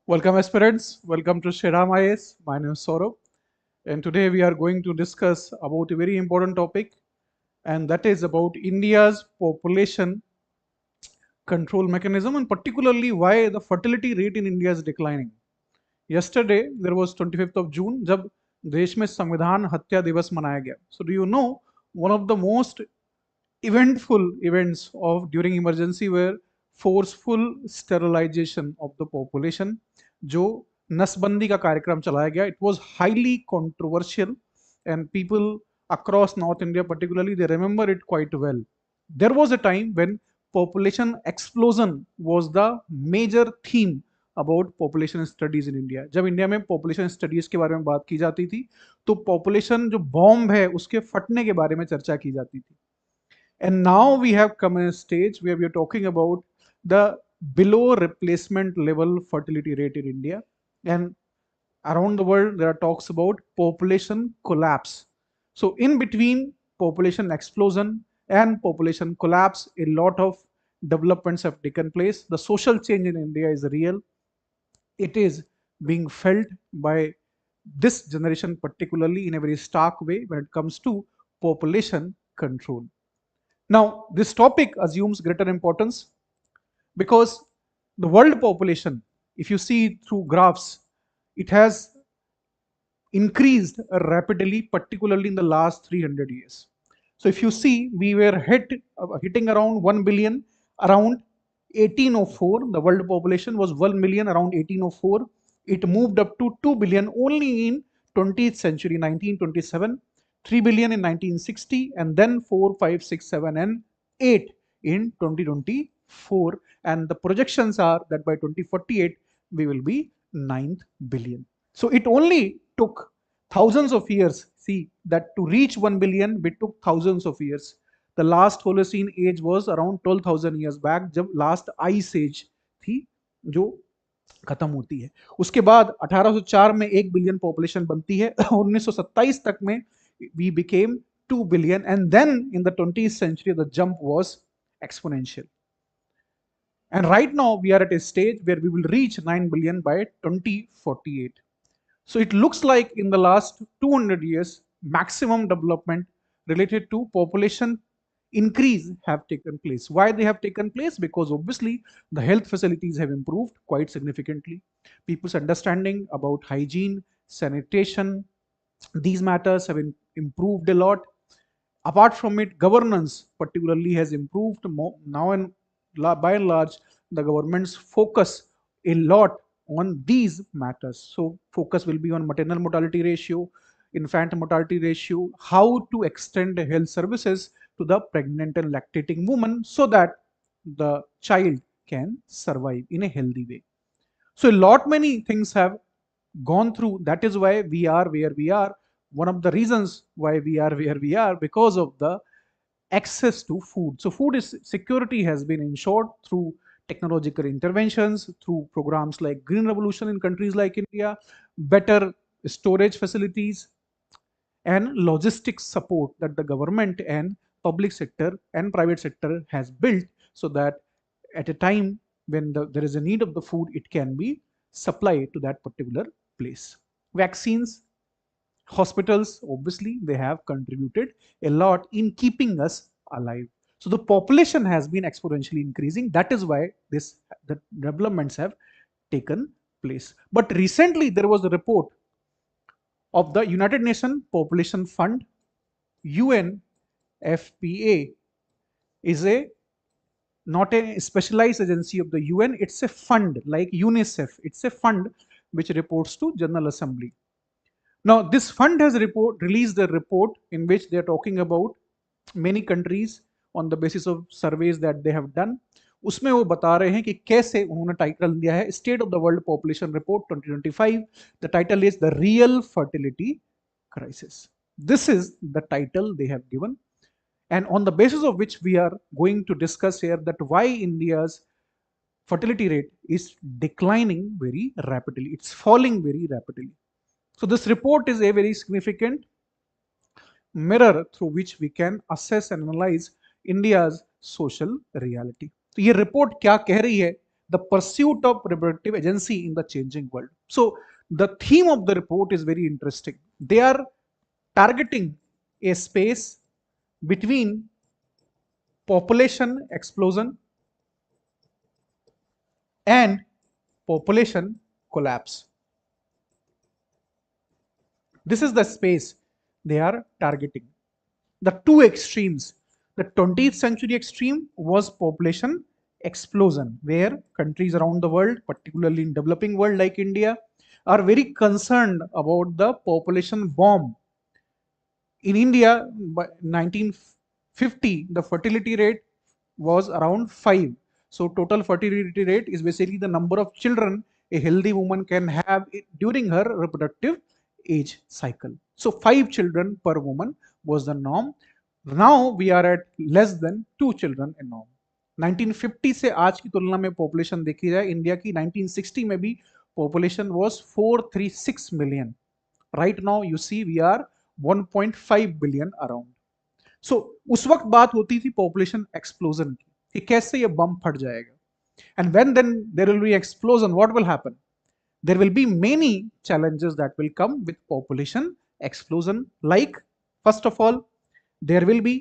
Welcome aspirants, welcome to Sriram IAS. My name is Saurabh, and today we are going to discuss about a very important topic, and that is about India's population control mechanism, and particularly why the fertility rate in India is declining. Yesterday there was 25th of June जब देश में संविधान हत्या दिवस मनाया गया. So do you know one of the most eventful events of during emergency were forceful sterilization of the population जो नसबंदी का कार्यक्रम चलाया गया. It was highly controversial and people across North India particularly they remember it quite well. There was a time when population explosion was the major theme about population studies in India. जब India में population studies के बारे में बात की जाती थी तो पॉपुलेशन जो बॉम्ब है उसके फटने के बारे में चर्चा की जाती थी. And now we have come in a stage where we are talking about the below replacement level fertility rate in India. And around the world, there are talks about population collapse. So in between population explosion and population collapse, a lot of developments have taken place. The social change in India is real. It is being felt by this generation particularly in a very stark way when it comes to population control. Now, this topic assumes greater importance because the world population, if you see through graphs, it has increased rapidly, particularly in the last 300 years. So if you see, we were hitting around 1 billion around 1804. The world population was 1 million around 1804. It moved up to 2 billion only in 20th century, 1927. 3 billion in 1960, and then 4, 5, 6, 7, and 8 in 2024. And the projections are that by 2048, we will be 9th billion. So it only took thousands of years. See, that to reach 1 billion, we took thousands of years. The last Holocene age was around 12,000 years back, जब last ice age थी जो खत्म होती है. उसके बाद 1804 में 1 billion population बनती है. 1927 तक में we became 2 billion, and then in the 20th century the jump was exponential. And right now we are at a stage where we will reach 9 billion by 2048. So it looks like in the last 200 years maximum development related to population increase have taken place. Why they have taken place? Because obviously the health facilities have improved quite significantly. People's understanding about hygiene, sanitation, these matters have improved a lot. Apart from it, governance particularly has improved now, and by and large the governments focus a lot on these matters. So focus will be on maternal mortality ratio, infant mortality ratio, how to extend health services to the pregnant and lactating woman so that the child can survive in a healthy way. So a lot many things have gone through. That is why we are where we are. One of the reasons why we are where we are because of the access to food. So food is security has been ensured through technological interventions, through programs like Green Revolution in countries like India, better storage facilities, and logistics support that the government and public sector and private sector has built so that at a time when there is a need of the food, it can be supplied to that particular place. Vaccines, hospitals, obviously, they have contributed a lot in keeping us alive. So the population has been exponentially increasing. That is why the developments have taken place. But recently, there was a report of the United Nations Population Fund, UNFPA, is a not a specialized agency of the UN. It's a fund like UNICEF. It's a fund which reports to General Assembly. Now, this fund has released a report in which they are talking about many countries on the basis of surveys that they have done. उसमें वो बता रहे हैं कि कैसे उन्होंने title दिया है state of the world population report 2025. The title is the real fertility crisis. This is the title they have given, and on the basis of which we are going to discuss here that why India's fertility rate is declining very rapidly. It's falling very rapidly. So this report is a very significant mirror through which we can assess and analyze India's social reality. तो ये report क्या कह रही है the pursuit of reproductive agency in the changing world. So the theme of the report is very interesting. They are targeting a space between population explosion and population collapse. This is the space they are targeting. The two extremes. The 20th century extreme was population explosion, where countries around the world, particularly in developing world like India, are very concerned about the population bomb. In India, by 1950, the fertility rate was around 5. So total fertility rate is basically the number of children a healthy woman can have during her reproductive age cycle. So 5 children per woman was the norm. Now we are at less than 2 children a norm. 1950 से आज की तुलना में population देखी जाए India की 1960 में भी population was 436 million. Right now you see we are 1.5 billion around. So उस वक्त बात होती थी पॉपुलेशन एक्सप्लोजन की कि कैसे ये बम फट जाएगा. And when then there will be explosion, what will happen? There will be many challenges that will come with population explosion. Like, first of all, there will be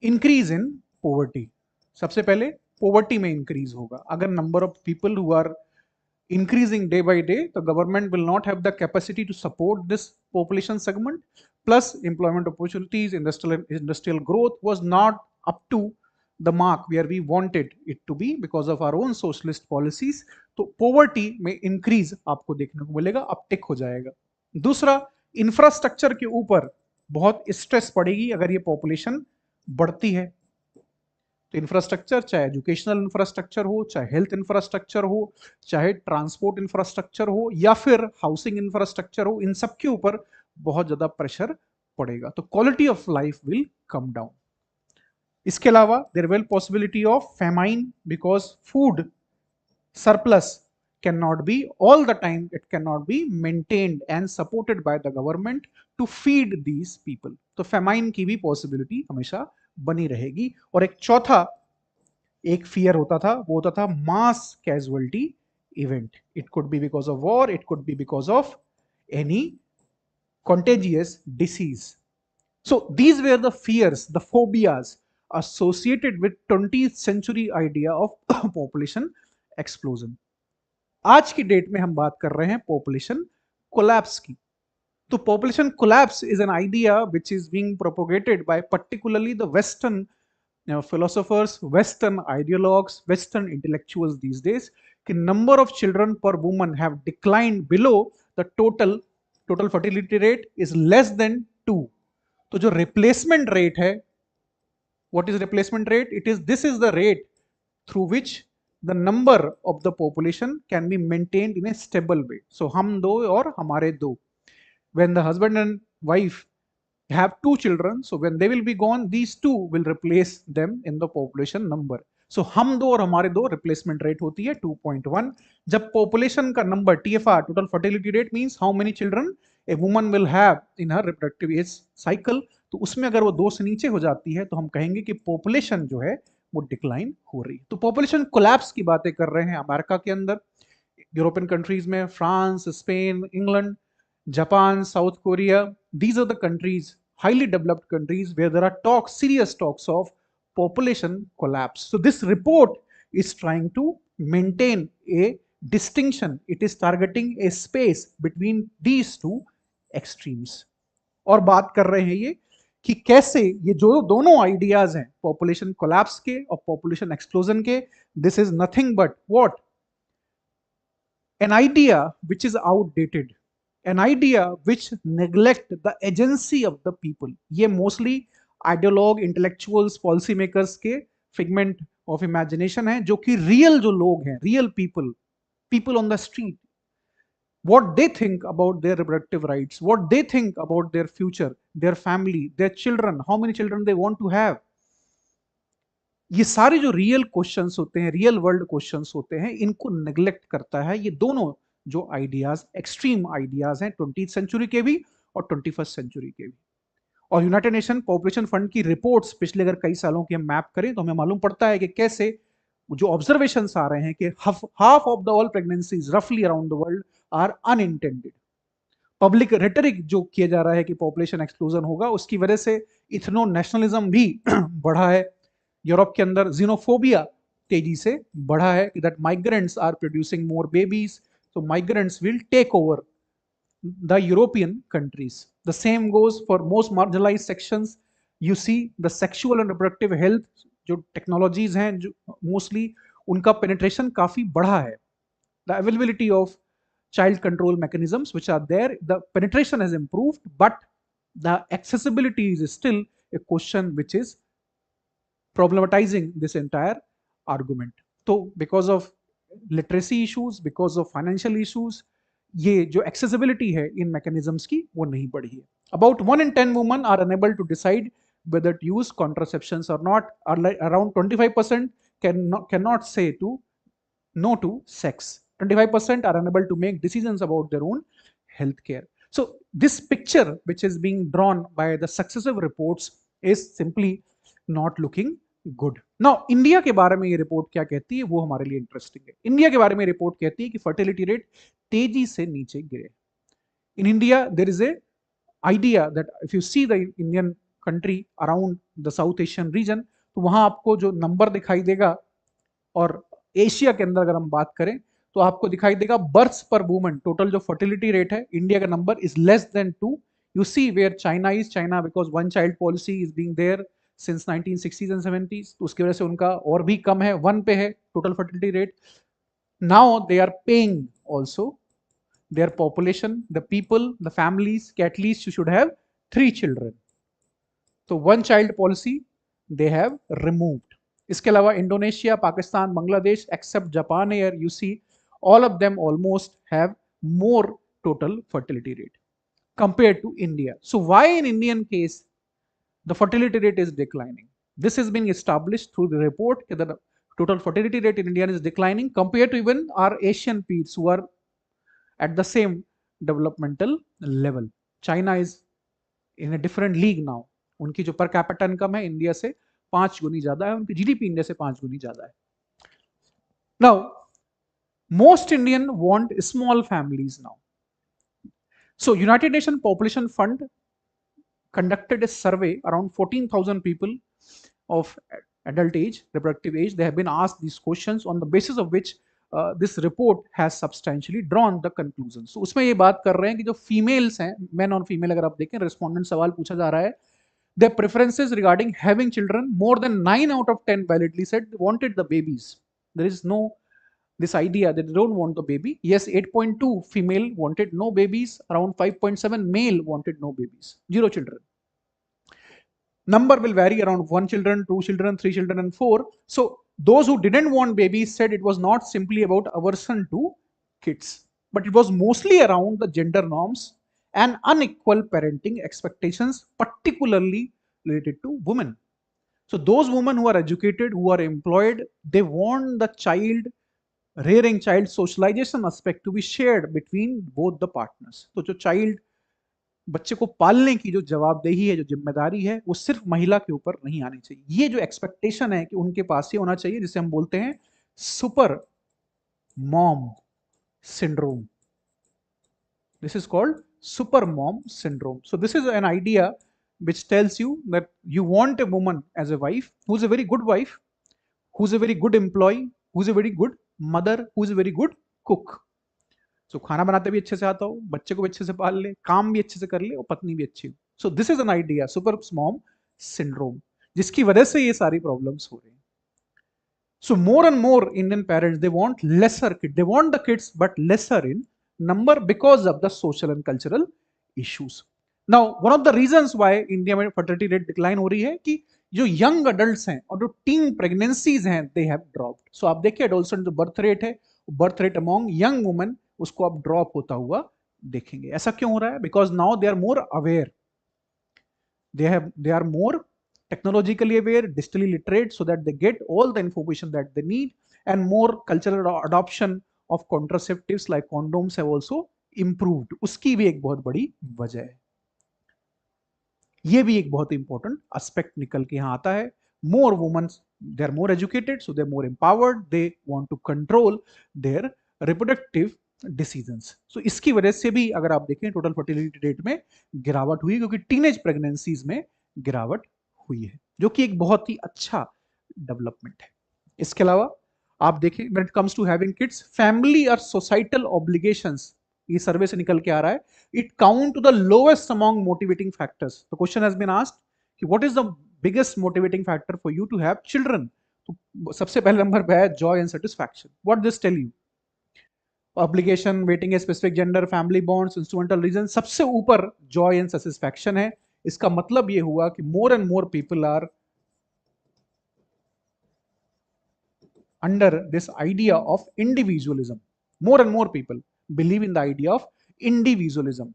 increase in poverty. सबसे पहले poverty में increase होगा. अगर number of people who are increasing day by day, the government will not have the capacity to support this population segment. Plus, employment opportunities, industrial growth was not up to the mark where we wanted it to be because of our own socialist policies. तो poverty में increase आपको देखने को मिलेगा, uptick हो जाएगा. दूसरा, infrastructure के ऊपर बहुत स्ट्रेस पड़ेगी अगर ये पॉपुलेशन बढ़ती है. तो इंफ्रास्ट्रक्चर, चाहे एजुकेशनल इंफ्रास्ट्रक्चर हो, चाहे हेल्थ इंफ्रास्ट्रक्चर हो, चाहे ट्रांसपोर्ट इंफ्रास्ट्रक्चर हो, या फिर हाउसिंग इंफ्रास्ट्रक्चर हो, इन सब के ऊपर बहुत ज्यादा प्रेशर पड़ेगा. तो quality of life will come down. इसके अलावा there will possibility of famine because food surplus cannot be all the time, it cannot be maintained and supported by the government to feed these people. तो famine की भी possibility हमेशा बनी रहेगी. और एक चौथा एक fear होता था, वो होता था mass casualty event. It could be because of war, it could be because of any contagious disease. So these were the fears, the phobias associated with 20th century idea of population explosion. आज की date में हम बात कर रहे हैं population collapse की. तो population collapse is an idea which is being propagated by particularly the Western philosophers, Western ideologues, Western intellectuals these days. कि number of children per woman have declined below the total fertility rate is less than 2. तो जो replacement rate है, what is replacement rate? This is the rate through which the number of the population can be maintained in a stable way. So हम दो और हमारे दो. When the husband and wife have 2 children, so when they will be gone, these 2 will replace them in the population number. So हम दो और हमारे दो replacement rate होती है 2.1. जब population का number TFR, total fertility rate, means how many children a woman will have in her reproductive age cycle, तो उसमें अगर वो 2 से नीचे हो जाती है तो हम कहेंगे कि population जो है वो डिक्लाइन हो रही. तो पॉपुलेशन कोलैप्स की बातें कर रहे हैं अमेरिका के अंदर, यूरोपियन कंट्रीज में France, Spain, England, Japan, South Korea. These are the countries, highly developed countries, where there are talks, serious talks of population collapse. So this report is trying to maintain a distinction. It is targeting a space between these two extremes. और बात कर रहे हैं ये कि कैसे ये जो दोनों आइडियाज हैं पॉपुलेशन कोलैप्स के और पॉपुलेशन एक्सप्लोजन के, this is nothing but what? An idea which is outdated, an idea which neglect the agency of the people. ये mostly ideologue, intellectuals, policy makers के फिगमेंट ऑफ इमेजिनेशन है, जो कि real जो लोग हैं, real people on the street, what they think about their reproductive rights, what they think about their future, their family, their children, how many children they want to have. ये सारे जो real questions होते हैं, real world questions होते हैं, इनको neglect करता है ये दोनों जो आइडियाज, एक्सट्रीम आइडियाज हैं 20th सेंचुरी के भी और 21st सेंचुरी के भी. और यूनाइटेड नेशन पॉपुलेशन फंड की रिपोर्ट्स पिछले अगर कई सालों की हम मैप करें तो हमें मालूम पड़ता है कि कैसे जो ऑब्जर्वेशंस आ रहे हैं कि half of the all pregnancies रफली around the world are unintended. Public rhetoric जो किया जा रहा है कि पॉपुलेशन एक्सप्लोजन होगा, उसकी वजह से इथनो नेशनलिज्म भी बढ़ा है। यूरोप के अंदर जीनोफोबिया तेजी से बढ़ा है कि that migrants are producing more babies, so migrants will take over the European countries. The same goes for most marginalized sections. You see the sexual and reproductive health जो टेक्नोलॉजीज हैं जो मोस्टली उनका penetration काफी बढ़ा है। The availability of child control mechanisms which are there, the penetration has improved, but the accessibility is still a question which is problematizing this entire argument. तो because of literacy issues, because of financial issues, ये जो accessibility है इन mechanisms की वो नहीं बढ़ी है। About 1 in 10 women are unable to decide whether to use contraceptions or not. Around 25% cannot say to no to sex. 25% are unable to make decisions about their own health care. So this picture which is being drawn by the successive reports is simply not looking good. Now India के बारे में ये report क्या कहती है वो हमारे लिए इंटरेस्टिंग है। इंडिया के बारे में रिपोर्ट कहती है कि फर्टिलिटी रेट तेजी से नीचे गिरे। In India there is a idea that if you see the Indian country around the South Asian region, तो वहां आपको जो नंबर दिखाई देगा, और एशिया के अंदर अगर हम बात करें तो आपको दिखाई देगा बर्थ्स पर वुमन, टोटल जो फर्टिलिटी रेट है इंडिया का number is less than 2। You see where China is, China because one child policy is being there since 1960s and 70s, तो उसकी वजह से उनका और भी कम है, 1 पे है total fertility rate. Now they are paying also their population, the people, the families कि at least you should have 3 children, तो 1 child policy they have removed. इसके अलावा Indonesia, Pakistan, Bangladesh except Japan air, you see all of them almost have more total fertility rate compared to India. So why in Indian case the fertility rate is declining? This is being established through the report that the total fertility rate in India is declining compared to even our Asian peers who are at the same developmental level. China is in a different league now. उनकी जो per capita income है India से 5 गुनी ज्यादा है, उनकी GDP India से 5 गुनी ज्यादा है। Now most Indian want small families now. So United Nations Population Fund conducted a survey around 14,000 people of adult age, reproductive age. They have been asked these questions on the basis of which this report has substantially drawn the conclusions. So उसमें ये बात कर रहे हैं कि जो females हैं, men और female अगर आप देखें, respondent सवाल पूछा जा रहा है, their preferences regarding having children, more than 9 out of 10 validly said they wanted the babies. There is no this idea that they don't want the baby. Yes, 8.2 female wanted no babies, around 5.7 male wanted no babies, 0 children. Number will vary around 1 children, 2 children, 3 children and 4. So those who didn't want babies said it was not simply about aversion to kids, but it was mostly around the gender norms and unequal parenting expectations, particularly related to women. So those women who are educated, who are employed, they want the child rearing, child socialization aspect to be shared between both the partners. तो जो child, बच्चे को पालने की जो जवाबदेही है, जो जिम्मेदारी है, वो सिर्फ महिला के ऊपर नहीं आनी चाहिए। ये जो एक्सपेक्टेशन है कि उनके पास ये होना चाहिए जिसे हम बोलते हैं super mom syndrome. This is called super mom syndrome. So this is an idea which tells you that you want a woman as a wife who is a very good wife, who is a very good employee, who is a very good mother, who is a very good cook. So खाना बनाते भी अच्छे से आता हो, बच्चे को भी अच्छे से पाल ले, काम भी अच्छे से कर ले और पत्नी भी अच्छी हो. So this is an idea, super mom syndrome, जिसकी वजह से ये सारी problems हो रही हैं. So more and more Indian parents, they want lesser kids. They want the kids but lesser in number because of the social and cultural issues. Now one of the reasons why India में fertility rate decline हो रही है कि जो young adults हैं और जो teen pregnancies हैं, they have dropped. So आप देखिए adolescent जो birth rate है, birth rate among young women उसको आप drop होता हुआ देखेंगे. ऐसा क्यों हो रहा है? Because now they are more aware. They are more technologically aware, digitally literate, so that they get all the information that they need, and more cultural adoption of contraceptives like condoms have also improved. उसकी भी एक बहुत बड़ी वजह है. ये भी एक बहुत इंपॉर्टेंट एस्पेक्ट निकल के यहाँ आता है. more women, they are more educated, so they're more empowered, they want to control their reproductive decisions. So इसकी वजह से भी अगर आप देखें टोटल फर्टिलिटी रेट में गिरावट हुई, क्योंकि टीनेज प्रेगनेंसीज में गिरावट हुई है, जो कि एक बहुत ही अच्छा डेवलपमेंट है. इसके अलावा आप देखें when it comes to having kids, family और सोसाइटल ऑब्लिगेशंस, ये सर्वे से निकल के आ रहा है, it count to the lowest among motivating factors. The question has been asked कि what is the biggest motivating factor for you to have children. तो सबसे पहले नंबर पे है joy and satisfaction. What this tell you? Obligation, waiting a specific gender, family bonds, instrumental reason, सबसे ऊपर Joy and satisfaction है. इसका मतलब ये हुआ कि more and more people are under this idea of individualism. More and more people believe in the idea of individualism.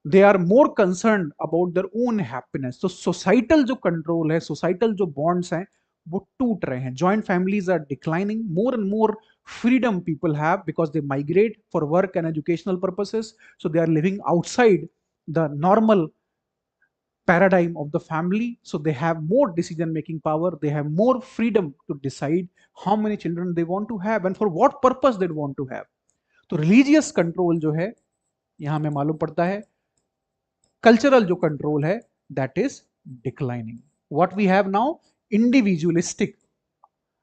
They are more concerned about their own happiness. So societal जो control है, societal जो bonds हैं, वो टूट रहे हैं. Joint families are declining. More and more freedom people have because they migrate for work and educational purposes. So they are living outside the normal paradigm of the family, so they have more decision making power, they have more freedom to decide how many children they want to have and for what purpose they want to have. तो religious control जो है यहां में मालूम पड़ता है, cultural जो control है that is declining. What we have now, individualistic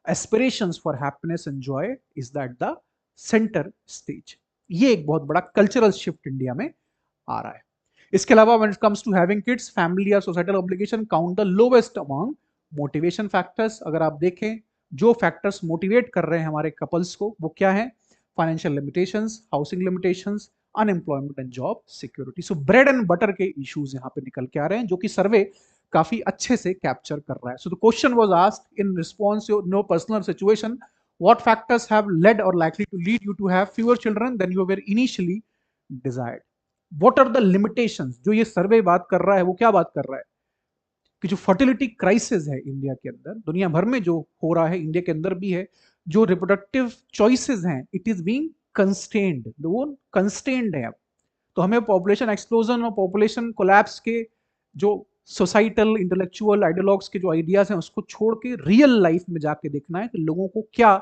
aspirations for happiness and joy is that the centre stage. ये एक बहुत बड़ा कल्चरल शिफ्ट इंडिया में आ रहा है. इसके अलावा when it comes to having kids, family या societal obligation count the lowest among motivation factors. अगर आप देखें जो फैक्टर्स मोटिवेट कर रहे हैं हमारे कपल्स को, वो क्या है? Financial limitations, housing limitations, unemployment and job security. So bread and butter के इश्यूज यहाँ पे निकल के आ रहे हैं, जो कि सर्वे काफी अच्छे से कैप्चर कर रहा है. So the question was asked in response to no personal situation, what factors have led or likely to lead you to have fewer children than you were initially desired? What are the limitations? जो ये सर्वे बात कर रहा है वो क्या बात कर रहा है कि जो फर्टिलिटी क्राइसिस है इंडिया के अंदर, दुनिया भर में जो हो रहा है इंडिया के अंदर भी है, जो रिप्रोडक्टिव चॉइसेस हैं इट इज बीइंग कंस्ट्रेन्ड, वो कंस्ट्रेन्ड है. अब तो हमें पॉपुलेशन एक्सप्लोजन और पॉपुलेशन कोलैप्स के जो सोसाइटल इंटेलेक्चुअल आइडियोलॉग्स के जो आइडियाज हैं उसको छोड़ के रियल लाइफ में जाके देखना है कि लोगों को क्या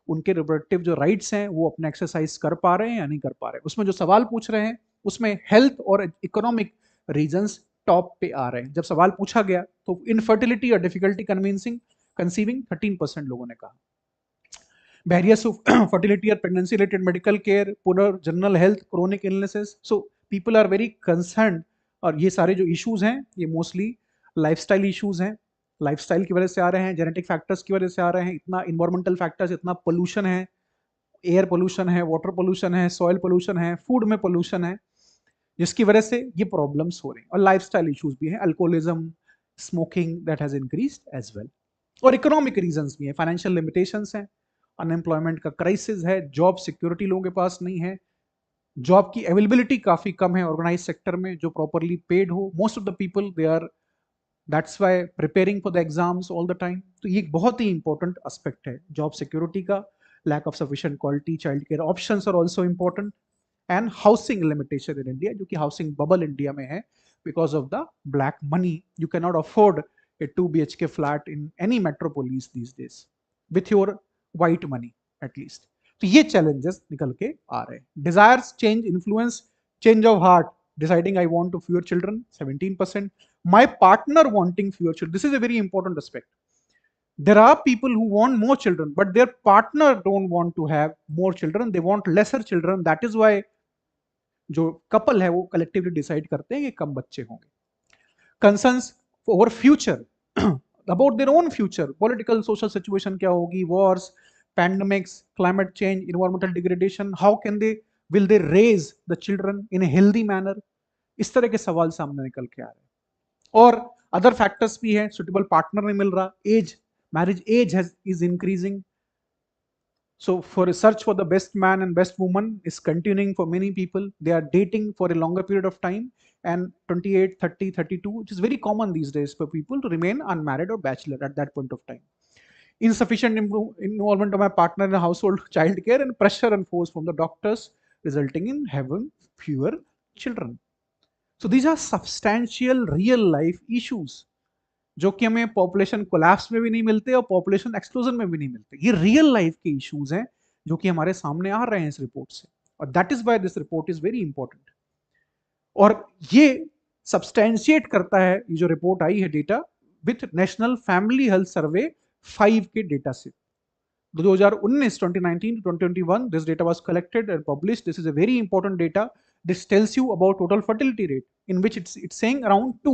उनके रिप्रोडक्टिव जो राइट्स हैं वो अपने एक्सरसाइज कर पा रहे हैं या नहीं कर पा रहे हैं. उसमें जो सवाल पूछ रहे हैं उसमें हेल्थ और इकोनॉमिक रीजंस टॉप पे आ रहे हैं. जब सवाल पूछा गया तो इनफर्टिलिटी और डिफिकल्टी कंसीविंग 13% लोगों ने कहा. बैरियर्स टू फर्टिलिटी और pregnancy related medical care, poor general health, chronic illnesses. So people are very concern. और ये सारे जो इश्यूज हैं ये मोस्टली लाइफस्टाइल इश्यूज हैं. लाइफस्टाइल की वजह से आ रहे हैं, जेनेटिक फैक्टर्स की वजह से आ रहे हैं, इतना इन्वायरमेंटल फैक्टर्स, इतना पोल्यूशन है, एयर पोल्यूशन है, वाटर पोल्यूशन है, सॉइल पोल्यूशन है, फूड में पोल्यूशन है, जिसकी वजह से ये प्रॉब्लम्स हो रही हैं. और लाइफस्टाइल इश्यूज भी हैं, alcoholism, smoking that has increased as well. और इकोनॉमिक रीजंस भी हैं, फाइनेंशियल लिमिटेशंस हैं, अनएम्प्लॉयमेंट का क्राइसिस है, जॉब सिक्योरिटी लोगों के पास नहीं है, जॉब की अवेलेबिलिटी काफी कम है ऑर्गेनाइज सेक्टर में जो प्रॉपरली पेड हो. Most of the people they are that's why preparing for the exams all the time. तो ये एक बहुत ही इंपॉर्टेंट एस्पेक्ट है जॉब सिक्योरिटी का. Lack of sufficient quality child care options are also important. And housing limitation in India, जो कि housing bubble India में है because of the black money. You can not afford a 2 BHK flat in any metropolis these days with your white money at least. तो ये challenges निकल के आ रहे हैं. Desires change, influence, change of heart, deciding I want to fewer children 17%. My partner wanting fewer children, this is a very important aspect. There are people who want more children, but their partner don't want to have more children. They want lesser children. That is why जो couple है वो collectively decide करते हैं कि कम बच्चे होंगे. Concerns over future, about their own future, political, social situation क्या होगी, wars, pandemics, climate change, environmental degradation, how can they, will they raise the children in a healthy manner? इस तरह के सवाल सामने निकल के आ रहे हैं. और अदर फैक्टर्स भी हैं, सुटेबल पार्टनर नहीं मिल रहा, as, marriage age is increasing. So for a search for the best man and best woman is continuing for many people. They are dating for a longer period of time, and 28, 30, 32, which is very common these days for people to remain unmarried or bachelor at that point of time. Insufficient involvement of my partner in household child care, and pressure and force from the doctors resulting in having fewer children. So these are substantial real life issues. जो कि हमें population collapse में भी नहीं मिलते और population exclusion में भी नहीं मिलते। ये रियल लाइफ के इश्यूज हैं जो कि हमारे सामने आ रहे हैं इस रिपोर्ट से, और that is why this report is very important. और ये सब्सटेंशिएट करता है ये जो रिपोर्ट आई है data with national family health survey 5 के डेटा से 2019 2019 to 2021 this data was collected and published. This is a very important data. This tells you about total fertility rate, in which it's saying around 2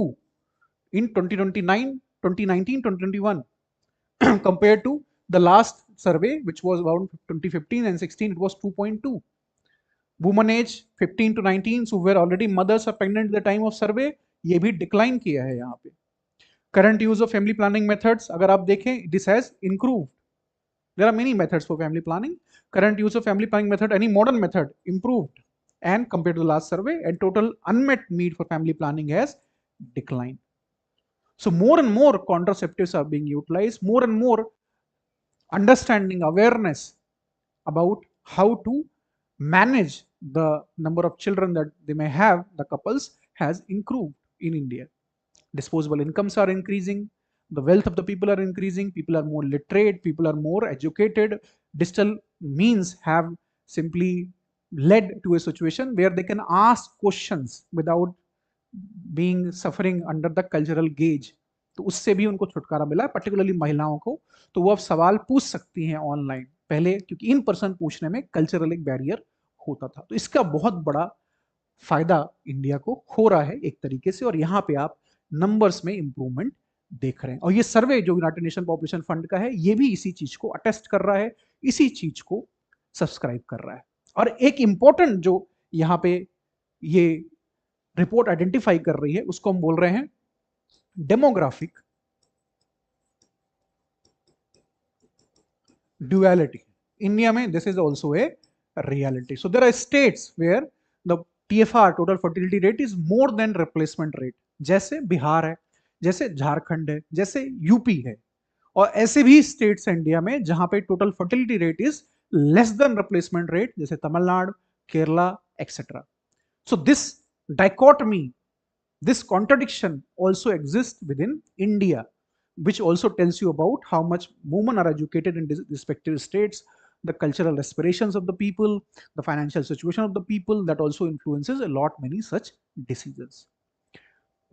in 2029 2019 2021 compared to the last survey which was around 2015 and 16, it was 2.2. Woman age 15 to 19 who were already mothers or pregnant at the time of survey, ये भी decline किया है यहाँ पे। Current use of family planning methods अगर आप देखें, this has improved. There are many methods for family planning. Current use of family planning method, any modern method improved and compared to the last survey, and total unmet need for family planning has declined. So more and more contraceptives are being utilized, more and more understanding, awareness about how to manage the number of children that they may have, the couples, has improved in India. Disposable incomes are increasing, the wealth of the people are increasing, people are more literate, people are more educated. Digital means have simply led to a situation where they can ask questions without being suffering under the cultural gauge. तो उससे भी उनको छुटकारा मिला है, particularly महिलाओं को। तो वो अब सवाल पूछ सकती हैं ऑनलाइन, पहले क्योंकि इन पर्सन पूछने में कल्चरल एक बैरियर होता था। तो इसका बहुत बड़ा फायदा इंडिया को हो रहा है एक तरीके से, और यहाँ पे आप नंबर्स में इंप्रूवमेंट देख रहे हैं। और ये सर्वे जो यूनाइटेड नेशन पॉपुलेशन फंड का है, ये भी इसी चीज को अटेस्ट कर रहा है, इसी चीज को सब्सक्राइब कर रहा है। और एक इंपॉर्टेंट जो यहाँ पे ये रिपोर्ट आइडेंटिफाई कर रही है, उसको हम बोल रहे हैं demographic duality. India mein this is also a reality. So there are states where the TFR, total fertility rate, is more than replacement rate. जैसे बिहार है, जैसे झारखंड है, जैसे यूपी है, और ऐसे भी स्टेट्स हैं इंडिया में जहां पे total fertility rate is less than replacement rate, जैसे Tamil Nadu, Kerala etcetera. So this dichotomy, this contradiction also exists within India, which also tells you about how much women are educated in respective states, the cultural aspirations of the people, the financial situation of the people, that also influences a lot many such decisions.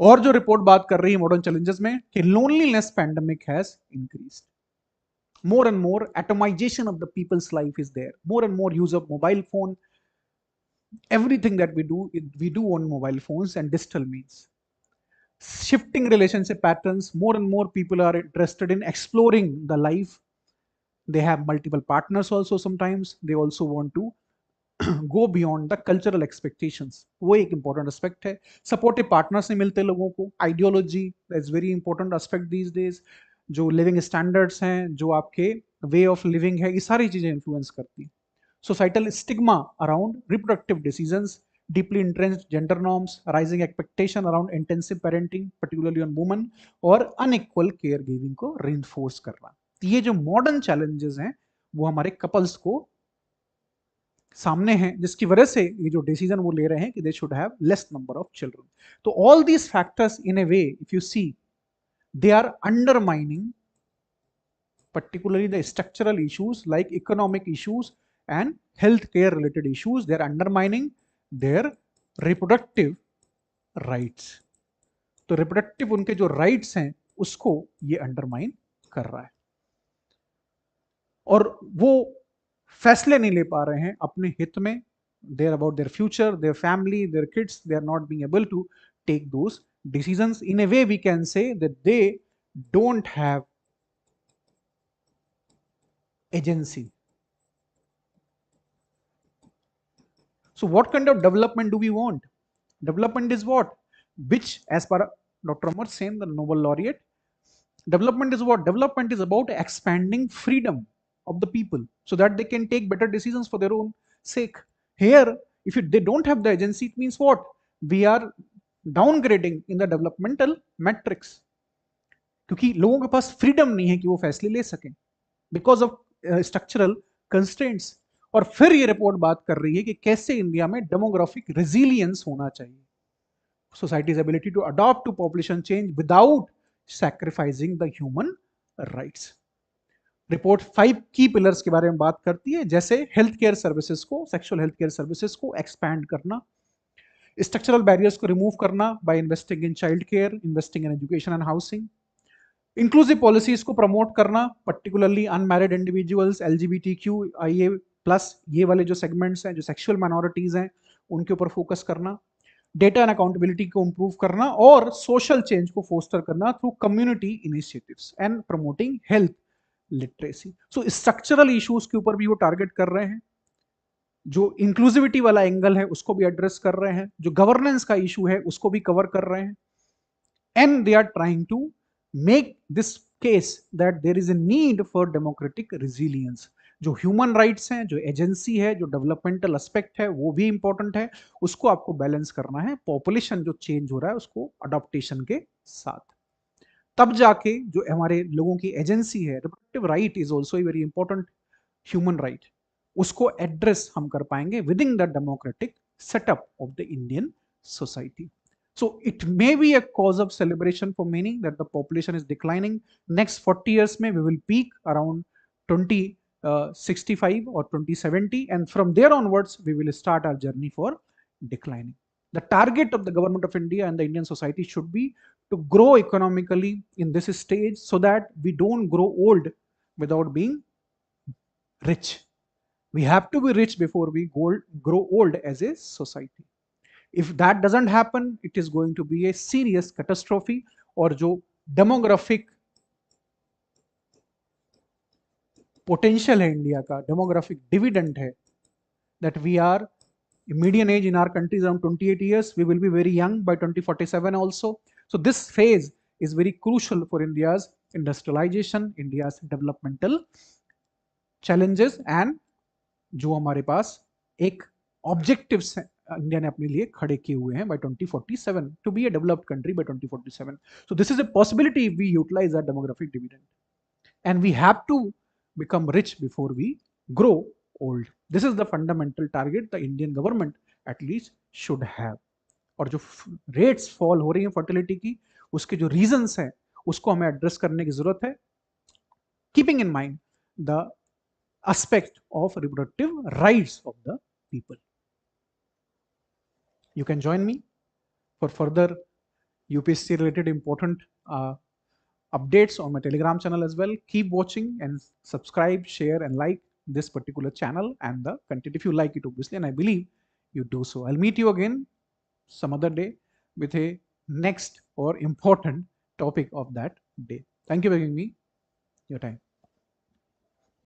और जो report बात कर रही है modern challenges में कि loneliness pandemic has increased, more and more atomization of the people's life is there, more and more use of mobile phone, everything that we do on mobile phones and digital means. Shifting relationship patterns, more and more people are interested in exploring the life. They have multiple partners also, sometimes they also want to go beyond the cultural expectations. वो एक important aspect है. Supportive partners नहीं मिलते लोगों को. Ideology is very important aspect these days. जो living standards हैं, जो आपके way of living है, ये सारी चीजें influence करती हैं. Societal stigma around reproductive decisions, deeply entrenched gender norms, rising expectation around intensive parenting, particularly on women, और unequal caregiving को reinforce करना. ये जो modern challenges हैं वो हमारे couples को सामने हैं, जिसकी वजह से ये जो डिसीजन वो ले रहे हैं कि they should have less number of children. तो all these factors in a way, if you see, they are undermining particularly the structural issues like economic issues and healthcare related issues. They are undermining their reproductive rights. तो reproductive उनके जो rights हैं उसको ये undermine कर रहा है, और वो फैसले नहीं ले पा रहे हैं अपने हित में. They're about their future, their family, their kids. They are not being able to take those decisions. In a way, we can say that they don't have agency. So what kind of development do we want? Development is what? Which, as per Dr. Amar Sen, the Nobel laureate, development is what? Development is about expanding freedom of the people so that they can take better decisions for their own sake. Here, if they don't have the agency, it means what? We are downgrading in the developmental metrics. क्योंकि लोगों के पास freedom नहीं है कि वो फैसले ले सकें बिकॉज ऑफ स्ट्रक्चरल कंस्ट्रेंट्स. और फिर ये रिपोर्ट बात कर रही है कि कैसे इंडिया में डेमोग्राफिक रेजिलियंस होना चाहिए, society's ability to adapt to population change without sacrificing the human rights. Report 5 की पिलर्स के बारे में बात करती है, जैसे हेल्थ केयर सर्विसेज को, सेक्सुअल हेल्थ केयर सर्विसेज को एक्सपैंड करना, स्ट्रक्चरल बैरियर्स को रिमूव करना by investing in child care, investing in education and housing, inclusive policies को प्रमोट करना, पर्टिकुलरली अनमैरिड इंडिविजुअल्स, एलजीबीटीक्यू, आईए प्लस, ये वाले जो सेगमेंट्स हैं, जो सेक्सुअल माइनॉरिटीज हैं, उनके ऊपर फोकस करना, डेटा एंड अकाउंटेबिलिटी को इंप्रूव करना और सोशल चेंज को फोस्टर करना through community initiatives and promoting health literacy. So structural issues के ऊपर भी वो टारगेट कर रहे हैं, जो इंक्लूसिविटी वाला एंगल है उसको भी एड्रेस कर रहे हैं, जो गवर्नेंस का इशू है उसको भी कवर कर रहे हैं, and they are trying to make this case that there is a need for democratic resilience. जो ह्यूमन राइट्स हैं, जो एजेंसी है, जो डेवलपमेंटल एस्पेक्ट है, वो भी इंपॉर्टेंट है, उसको आपको बैलेंस करना है पॉपुलेशन जो चेंज हो रहा है उसको अडॉप्टेशन के साथ. तब जाके जो हमारे लोगों की एजेंसी है, reproductive right is also a very important human right, उसको एड्रेस हम कर पाएंगे with in the democratic setup of the Indian society. So it may be a cause of celebration for many that the population is declining. Next 40 years में we will peak around 2065 or 2070, and from there onwards we will start our journey for declining. The target of the government of India and the Indian society should be to grow economically in this stage so that we don't grow old without being rich. We have to be rich before we grow old as a society. If that doesn't happen, it is going to be a serious catastrophe. और जो demographic potential है India का, demographic dividend है, that we are median age in our country is around 28 years, we will be very young by 2047 also. So this phase is very crucial for India's industrialization, India's developmental challenges, and जो हमारे पास एक objectives हैं India ने अपने लिए खड़े किए हुए हैं by 2047 to be a developed country by 2047. So this is a possibility if we utilize our demographic dividend, and we have to become rich before we grow old. This is the fundamental target the Indian government at least should have. और जो rates fall हो रही हैं fertility की, उसके जो reasons हैं उसको हमें एड्रेस करने की जरूरत है, keeping in mind the aspect of reproductive rights of the people. You can join me for further UPSC related important updates on my Telegram channel as well. Keep watching and subscribe, share and like this particular channel and the content if you like it, obviously, and I believe you do so. I'll meet you again some other day with a next or important topic of that day. Thank you for giving me your time.